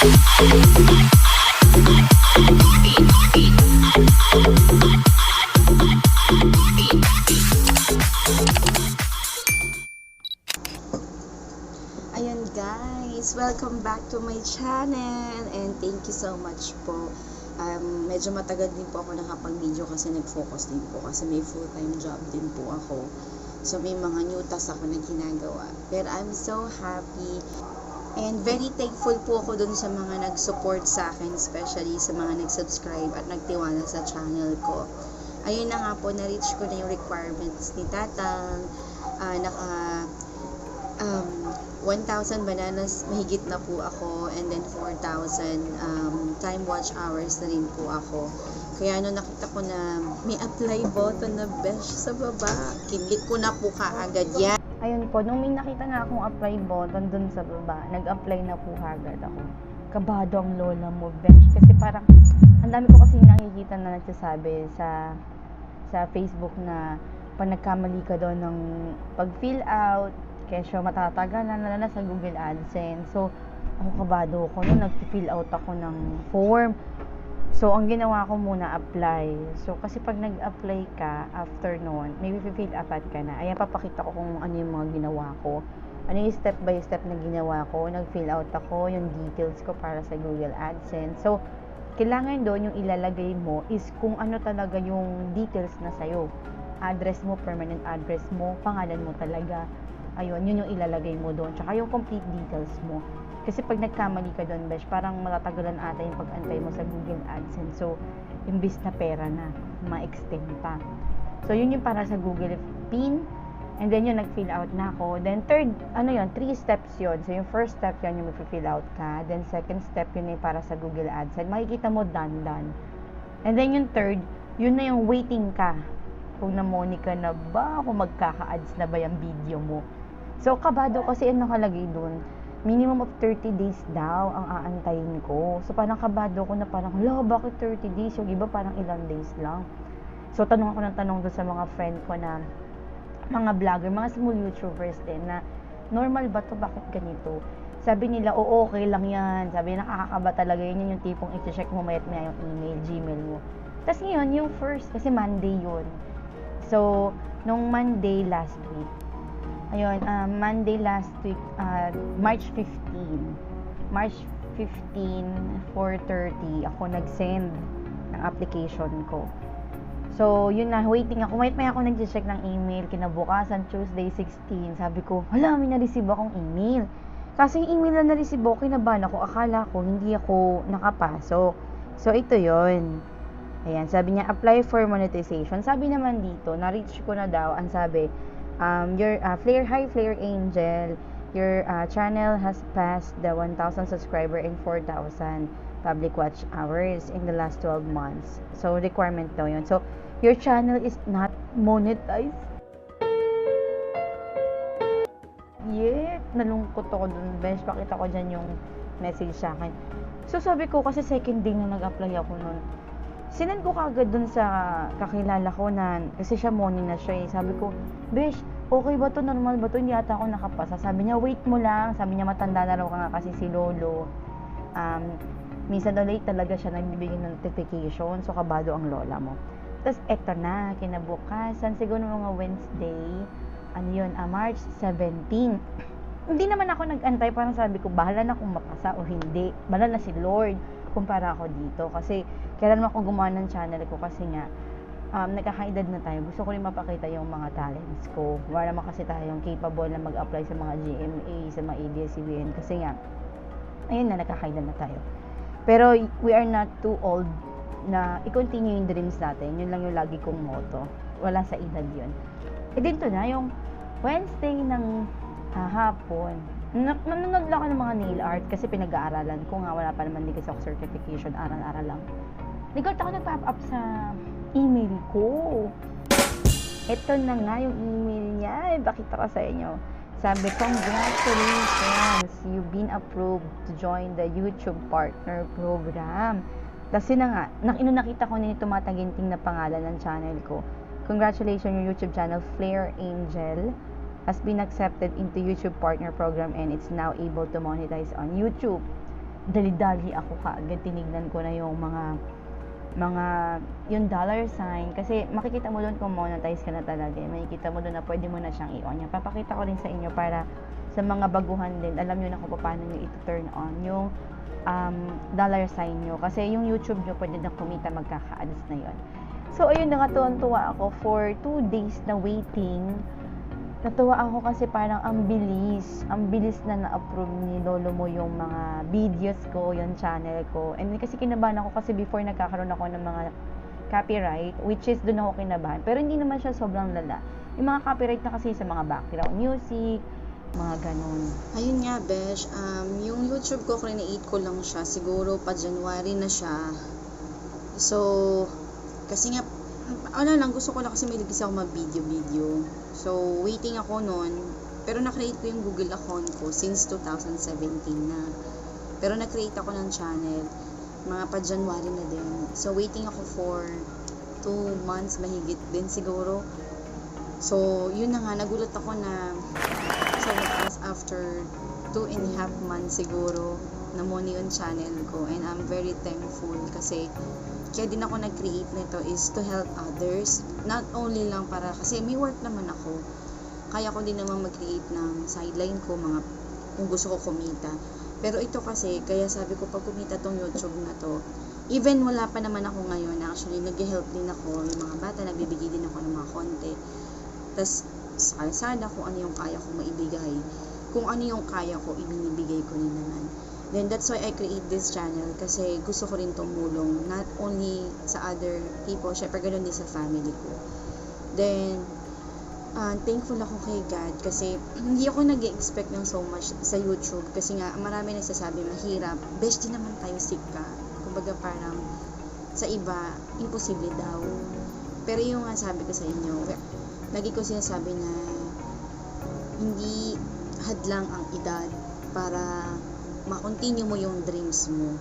Ayan guys, welcome back to my channel and thank you so much po. Medyo matagal din po ako nakapag-video kasi nag-focus din po kasi may full-time job din po ako. So may mga new tasks ako na ginagawa. Pero I'm so happy and very thankful po ako dun sa mga nag-support sa akin, especially sa mga nag-subscribe at nagtiwala sa channel ko. Ayun na nga po, na-reach ko na yung requirements ni Tatang. 1,000 bananas mahigit na po ako, and then 4,000 time watch hours na rin po ako. Kaya nung nakita ko na may apply button na besh sa baba, kinlik ko na po kaagad yan. Ayun po, nung may nakita na akong apply button dun sa baba, nag-apply na po agad ako. Kabado ang lola mo, besh. Kasi parang, ang dami ko kasi nakikita na nagsasabi sa Facebook na pag nagkamali ka doon ng pag-fill out, kesyo matatagalan na sa Google AdSense. So, ako kabado ko nung nag-fill out ako ng form. So, ang ginawa ko muna, apply. So, kasi pag nag-apply ka, after noon, may fill up ka na. Ayan, papakita ko kung ano yung mga ginawa ko. Ano yung step by step na ginawa ko. Nag-fill out ako, yung details ko para sa Google AdSense. So, kailangan doon yung ilalagay mo is kung ano talaga yung details na sa'yo. Address mo, permanent address mo, pangalan mo talaga. Ayun, yun yung ilalagay mo doon. Tsaka yung complete details mo. Kasi pag nagkamali ka doon, besh, parang matatagalan ata yung pag-antay mo sa Google AdSense. So, imbis na pera na, ma-extend pa. So, yun yung para sa Google PIN. And then, yun, nag-fill out na ako. Then, third, 3 steps yun. So, yung first step yun, yung mag-fill out ka. Then, second step yun yung para sa Google AdSense. Makikita mo, done. And then, yung third, yun na yung waiting ka. Kung na-money ka na ba, kung magkaka-ads na ba yung video mo. So, kabado kasi ang nakalagay dun, minimum of 30 days daw ang aantayin ko. So, parang kabado ko na parang, bakit 30 days? Yung iba parang ilang days lang. So, tanong ako ng tanong dun sa mga friend ko na, mga vlogger, mga small YouTubers din na, normal ba to? Bakit ganito? Sabi nila, okay lang yan. Sabi nila, nakakaba talaga yun yung tipong i-check mo mayat maya yung email, Gmail mo. Tapos ngayon, yung first, kasi Monday yun. So, nung Monday last week, Monday last week, March 15, 4:30, ako nag-send ng application ko. So, yun na, waiting ako. May ako nag-check ng email, kinabukasan, Tuesday 16, sabi ko, may na-receive akong email. Kasi yung email na na-receive ako, kinabahan ako, akala ko, hindi ako nakapasok. So, ito yun. Ayan, sabi niya, apply for monetization. Sabi naman dito, na-reach ko na daw, ang sabi, Flair, hi Flair Angel, your channel has passed the 1,000 subscriber and 4,000 public watch hours in the last 12 months. So, requirement daw yun. So, your channel is not monetized. Nalungkot ako dun, bench. Pakita ko dyan yung message sa akin. So, sabi ko, kasi second day na nag-apply ako nun, sinend ko kagad dun sa kakilala ko na, kasi siya money na siya eh. Sabi ko, besh, okay ba to? Normal ba to? Hindi ata ako nakapasa. Sabi niya, wait mo lang. Sabi niya, matanda na raw ka nga kasi si Lolo. Minsan daw late talaga siya nagbibigay ng notification. So, kabado ang lola mo. Tapos, eto na, kinabukasan, siguro mga Wednesday, March 17. Hindi naman ako nag-antay, parang sabi ko, bahala na kung mapasa o hindi. Bahala na si Lord kumpara ako dito. Kasi, kailan ako gumawa ng channel ko kasi nga, nagkakaedad na tayo. Gusto ko rin mapakita yung mga talents ko. Wala naman kasi tayong capable na mag-apply sa mga GMA, sa mga ABS-CBN. Kasi nga, ayun na, nagkakaedad na tayo. Pero, we are not too old na i-continue yung dreams natin. Yun lang yung lagi kong motto. Wala sa edad yun. Dito na, yung Wednesday ng hapon, nanonood lang ako ng mga nail art kasi pinag-aaralan ko nga, wala pa naman din kasi ako certification, aral-aral lang. Nag-art ako nag-pop up sa email ko. Ito na nga yung email niya. Pakita ko sa inyo. Sabi, congratulations, you've been approved to join the YouTube Partner Program. Kasi na nga, nakita ko na yung tumataginting na pangalan ng channel ko. Congratulations, your YouTube channel, Flair Angel, has been accepted into YouTube Partner Program and it's now able to monetize on YouTube. dali-dali ako kaagad tinignan ko na yung mga yung dollar sign kasi makikita mo doon kung monetize ka na talaga. Makikita mo doon na pwede mo na siyang i-on. Yan. Papakita ko rin sa inyo para sa mga baguhan din, alam nyo na kung paano nyo i-turn on yung dollar sign nyo. Kasi yung YouTube nyo pwede na kumita, magkaka-ads na yon. So, ayun, nakatuwan-tuwa ako for 2 days na waiting. Natuwa ako kasi parang ang bilis na na-approve ni lolo mo yung mga videos ko, yung channel ko. And kasi kinabahan ako kasi before nagkakaroon ako ng mga copyright, which is doon ako kinabahan. Pero hindi naman siya sobrang lala. Yung mga copyright na kasi sa mga background music, mga ganun. Ayun nga, Besh. Yung YouTube ko, create ko lang siya. Siguro pa January na siya. So, kasi nga, ano lang, gusto ko lang kasi may ligis ako mag-video. So, waiting ako nun. Pero na-create ko yung Google account ko since 2017 na. Pero na-create ako ng channel. Mga pa January na din. So, waiting ako for 2 months, mahigit din siguro. So, yun na nga, nagulat ako na so, after 2.5 months siguro, namoni yung channel ko. And I'm very thankful kasi kaya din ako nag-create nito is to help others. Not only lang para, kasi may work naman ako. Kaya ko din naman mag-create ng sideline ko, kung gusto ko kumita. Pero ito kasi, kaya sabi ko, pag kumita tong YouTube na to, even wala pa naman ako ngayon, actually, nag-help din ako. Yung mga bata, nagbibigay din ako ng mga konti. Tapos, sa kalsada, kung ano yung kaya ko maibigay. Kung ano yung kaya ko, ibinibigay ko rin naman. Then, that's why I create this channel. Kasi gusto ko rin tumulong. Not only sa other people, syempre ganoon din sa family ko. Then, thankful ako kay God. Kasi, hindi ako nag-expect ng so much sa YouTube. Kasi nga, marami nagsasabi, mahirap. Best din naman tayo sika. Kumbaga parang, sa iba, imposible daw. Pero yung nga sabi ko sa inyo, lagi ko sinasabi na, hindi hadlang ang edad para ma-continue mo yung dreams mo.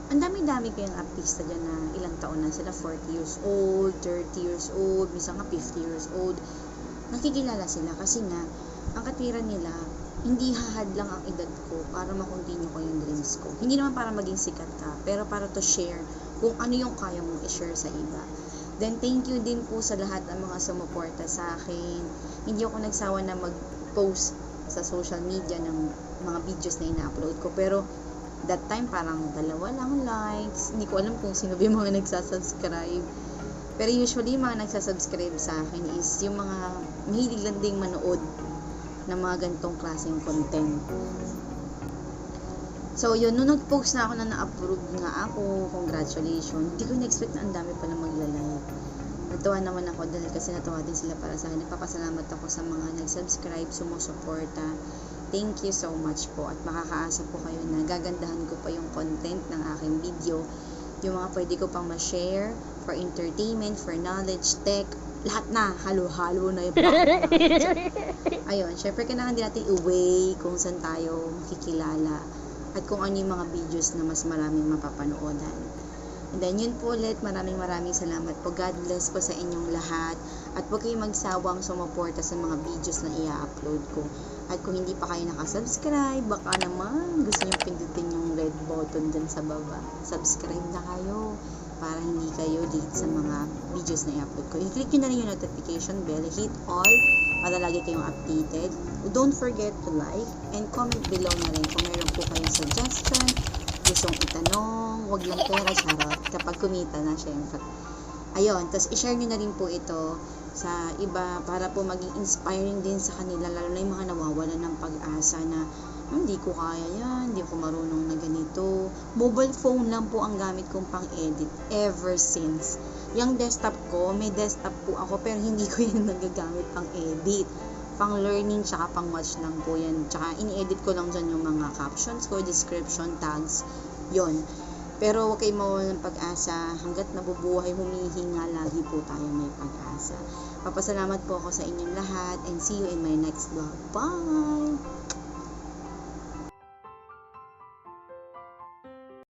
Ang dami-dami kayong artista dyan na ilang taon na sila, 40 years old, 30 years old, minsan nga 50 years old. Nakikilala sila kasi nga, ang katwiran nila, hindi hahadlang ang edad ko para ma-continue ko yung dreams ko. Hindi naman para maging sikat ka, pero para to share kung ano yung kaya mong i-share sa iba. Then, thank you din po sa lahat ng mga sumuporta sa akin. Hindi ako nagsawa na mag-post sa social media ng mga videos na ina-upload ko. Pero, that time, parang 2 lang likes. Hindi ko alam kung sino ba yung mga nagsasubscribe. Pero usually, yung mga nagsasubscribe sa akin is yung mga mahilig lang ding manood ng mga ganitong klaseng content. So, yun, nung nag-post na ako na na-approve nga ako, congratulations. Hindi ko na-expect na ang dami pala magla-like. Natuwa naman ako dahil kasi natuwa din sila para sa akin. Nagpapasalamat ako sa mga nag-subscribe, sumusuporta. Thank you so much po. At makakaasa po kayo na gagandahan ko pa yung content ng aking video. Yung mga pwede ko pang ma-share for entertainment, for knowledge, tech, lahat na, halo-halo na yung ayun, syempre kailangan din natin i-weigh kung saan tayo makikilala at kung ano yung mga videos na mas maraming mapapanoodan. And then yun po ulit, maraming salamat po. God bless po sa inyong lahat. At huwag kayong magsawang sumuporta sa mga videos na i-upload ko. At kung hindi pa kayo nakasubscribe, baka naman gusto nyo pindutin yung red button dyan sa baba. Subscribe na kayo para hindi kayo late sa mga videos na i-upload ko. I-click nyo na rin yung notification bell, hit all para lagi kayong updated. Don't forget to like and comment below na rin kung meron po kayong suggestion, gustong itanong, wag lang pera, charot, kapag kumita na, syempre. Ayun, tapos i-share nyo na rin po ito sa iba para po maging inspiring din sa kanila, lalo na yung mga nawawalan ng pag-asa na hindi ko kaya yan, hindi ko marunong na ganito. Mobile phone lang po ang gamit kong pang-edit ever since. Yung desktop ko, may desktop po ako pero hindi ko yan nagagamit pang-edit. Pang-learning tsaka pang-watch lang po yan. Tsaka ini-edit ko lang dyan yung mga captions ko, description, tags, yon. Pero huwag kayo mawalan ng pag-asa. Hanggat nabubuhay, humihinga, lagi po tayo may pag-asa. Papasalamat po ako sa inyong lahat and see you in my next vlog. Bye!